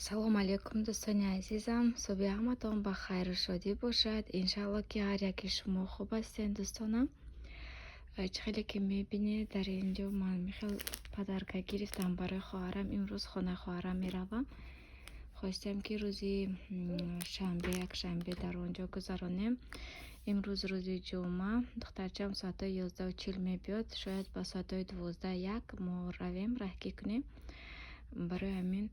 Салом алейкум дӯстони азизам. Субҳи ҳаматон ба хайру шодӣ бошад. Иншалло ки ҳар яки шумо хуб ҳастед дӯстонам. Чӣ хеле ки мебинед дар инҷо ман михел падарка гирифтам барои хоҳарам. Имрӯз хона хоҳарам меравам. Хостем ки рӯзи шанбе якшанбе дар онҷо гузаронем. имрӯз рӯзи ҷумъа. Духтарчам соатои 11:40 мебиёд. Шояд ба соатои 12:01 мо равем раҳгӣ кунем. барои ҳамин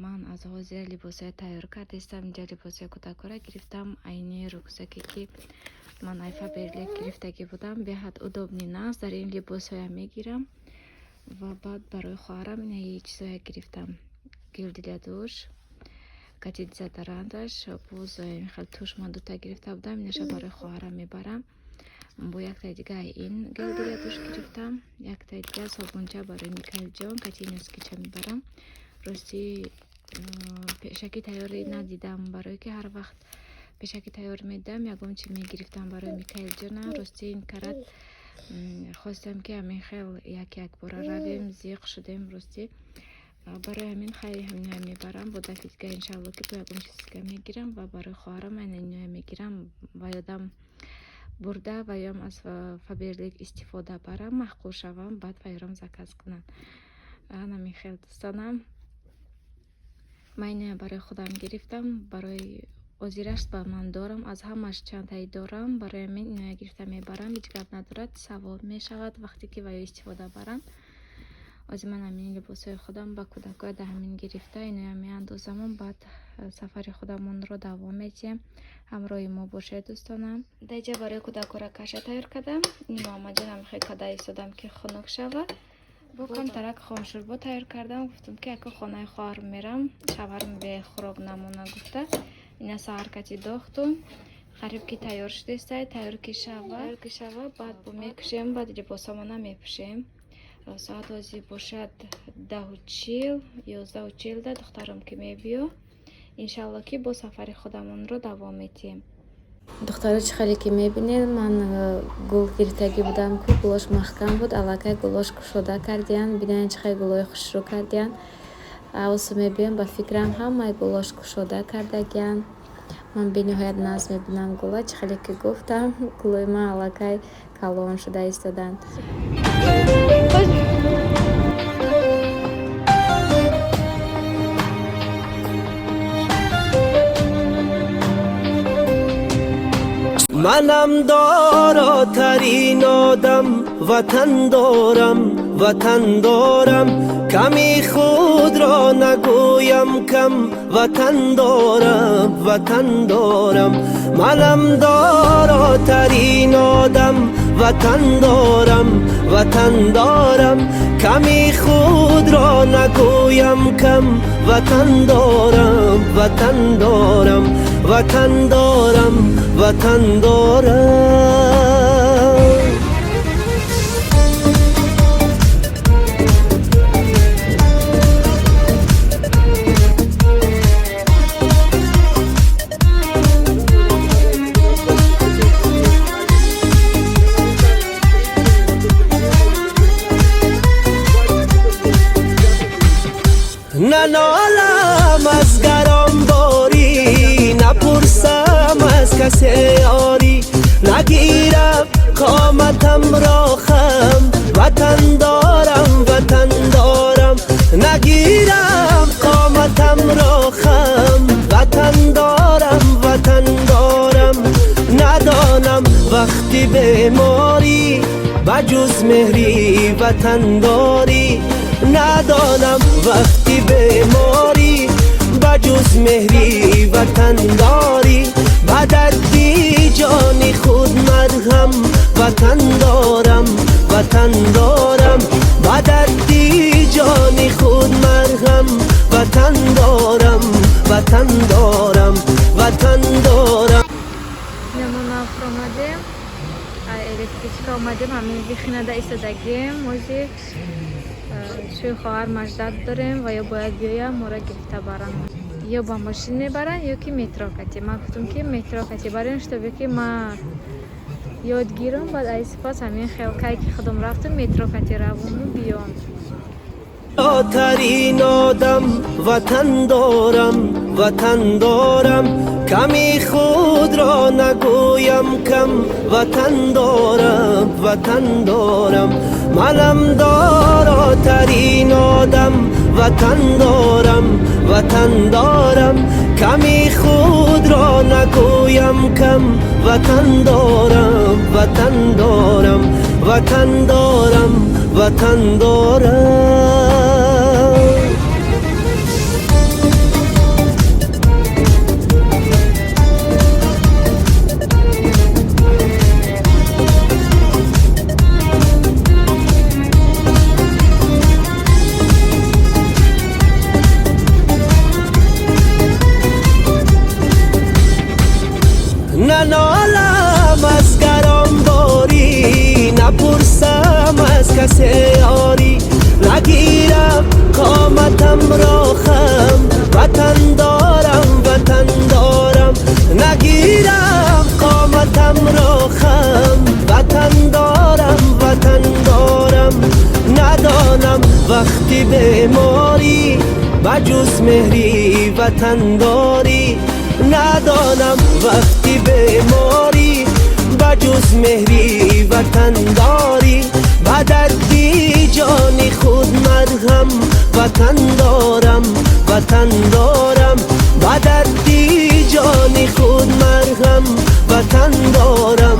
ман аз ҳозира либосҳои тайёр карда истам. инҷа либосҳои кӯтакора гирифтам. айни рюкзаке ки ман айфа берлек гирифтагӣ будам беҳад удобни наст. дар ин либосҳоя мегирам ва баъд барои хоҳарам ин чизоя гирифтам. гилдия душ, катидза дарандаш, боз михел туш ман дута гирифта будам. инаша барои хоҳарам мебарам. бо якта дига ин гилдия душ гирифтам. якта дига собунча барои микаилҷон катиноскича мебарам. рости пешакӣ тайёрӣ надидам, барое ки ҳар вақт пешакӣ тайёр медидам ягон чи мегирифтам барои микаилҷона. рости ин карат хостам ки ҳамин хел як бора равем, зиқ шудем. рости барои ҳамин хайли ҳаминоя мебарам. бо дафъи дига иншалло ки бо ягон чиз дига мегирам ва барои хоҳарам айнаиноя мегирам ва ёдам бурда ва ём аз фаберлик истифода барам, маҳқул шавам, баъд вайром заказ кунам. ҳамин хел дӯстонам, ман иноя барои худам гирифтам. барои озираш ба ман дорам, аз ҳамаш чандтаи дорам. барои ҳамин иноя гирифта мебарам. ҳеҷ гап надорад, савоб мешавад вақте ки ваё истифода барам. ози ман ҳамин либосҳои худам ба кӯдакоя да ҳамин гирифта иноя меандозамон. баъд сафари худамонро давом медиҳем. ҳамроҳи мо бошед дӯстонам. даҷа барои кӯдакора каша тайёр кардам. ин муҳаммаҷонам хел када истодам ки хунук шавад. бо камтарак хоншурбо тайёр кардам. гуфтам ки яка хонаи хоҳар мерам, шаварм бе хуроб намона гуфта. ина саҳар кати дохтум. қариб ки тайёр шудестай, тайёр ки шава, баъд бо мекушем, баъд либосамона мепӯшем. соат ози бошад 10:40, 11:40 да духтарам ки мебиё. иншалло ки бо сафари худамонро давом медиҳем. духтаро чӣ хеле ки мебинед, ман гул гирифтагӣ будам ки гулош маҳкам буд. аллакай гулош кушода кардиян. бинанд чӣ хеле гулои хушрӯ кардиян. авсу мебиём ба фикрам ҳамаи гулош кушода кардагиян. ман бениҳоят наз мебинам гула. чӣ хеле ки гуфтам, гулои ман аллакай калон шуда истоданд. منم داراترین آدم وطن دارم کمی خود را نگویم کم وطن دارم منم داراترین آدم وطن دارم کمی خود را نگویم کم وطن دارم ننالم از گران باری نپرسم از کسی یاری نگیرم قامتم را خم وطن دارم نگیرم قامتم را خم وطن دارم ندانم وقتی بیماری بجز مهری وطن داری ندانم وقتی بیماری بجز مهری وطن داری به دردی جان خود مرهم وطن دارم به دردی جان خود مرهم وطن دارم نمونه آمدیم الکتریک آمدیم همین بخینده ایستادگیم موزیک شوی خواهر مجدد داریم و یا باید بیایم ما را گرفته برن یا با ماشین میبرن یا که مترو کتی. من گفتم که مترو کتی برین شده که من یادگیرم بعد ای سپاس همین خیلی که خودم رفتم مترو کتی روم بیام. ترین آدم وطن دارم کمی خود را نگویم کم وطن دارم منم دارا ترین آدم وطن دارم کمی خود را نگویم کم وطن دارم ننالم از گرانباری نپرسم از کسی یاری نگیرم قامتم را خم وطن دارم نگیرم قامتم را خم وطن دارم ندانم وقتی بیماری بجز مهری وطن داری ندانم وقتی بیماری بجز مهری وطن داری به دردی جان خود مرهم وطن دارم به دردی جان خود مرهم وطن دارم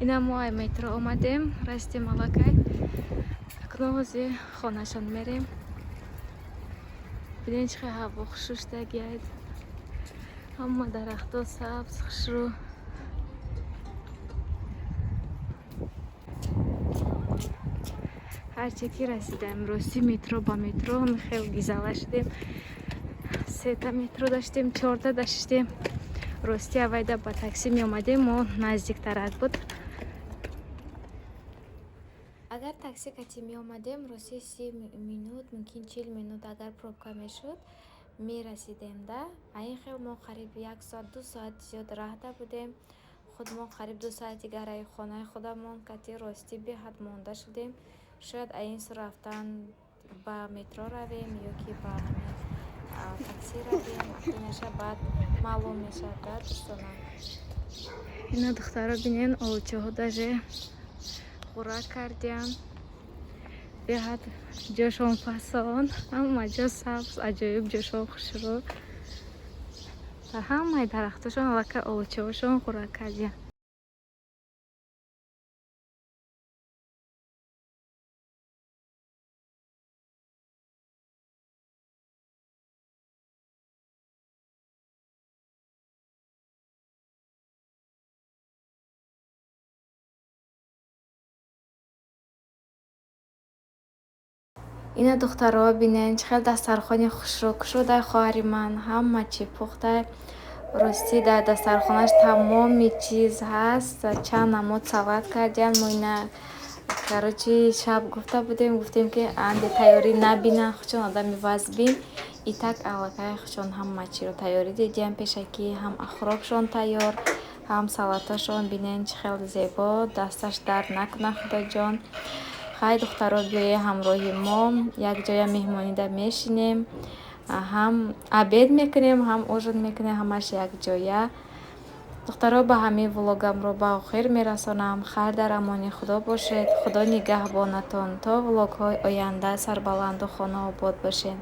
اینا ما метро اومدیم رستیم алакай акноози хонашон мерем бинен чӣ қадar ҳаво хушуштаги аст ҳама дарахтҳо сабз хушрӯ ҳарче ки расидаем рости метро ба метро хел гизала шудем 3 метро даштем 4 даштем рости авайда ба такси меомадем мо наздиктарак буд агар такси кати меомадем рости 30 минут мумкин 40 минут агар пробка мешуд мерасидем да аин хел мо қариб 1 соат 2 соат зиёд раҳда будем худ мо қариб 2 соати гараи хонаи худамон кати рости беҳад монда шудем шояд аин су рафтан ба метро равем ё ки ба такси равем инеша баъд маълум мешавад да дӯстонам ина духтаро бинен олучаҳо даже хӯрак кардем беҳад ҷошон фасон ҳама ҷо сабз аҷоиб ҷошон хушрӯ ва ҳамаи дарахтошон аллакай олучаҳошон хӯрак кардем ина духтаро бинен чӣ қадar дастархони хушрӯ кушодаи хоҳари ман ҳама чӣ пухта рости дар дастархонаш тамоми чиз ҳаст чанд намуд салат кардем мо ина короче шаб гуфта будем гуфтем ки анде тайёрӣ набинан хучон одами вазбин и так аллакай хучон ҳама чиро тайёрӣ дидем пешакӣ ҳам ахробшон тайёр ҳам салаташон бинен чӣ хеле зебо дасташ дард накунад худоҷон хай духтаро биёе ҳамроҳи мо якҷоя меҳмонида мешинем ҳам абед мекунем ҳам ужин мекунем ҳамаш якҷоя духтаро ба ҳамин влогамро ба охир мерасонам хайр дар амони худо бошед худо нигаҳбонатон то влогҳои оянда сарбаланду хонаобод бошед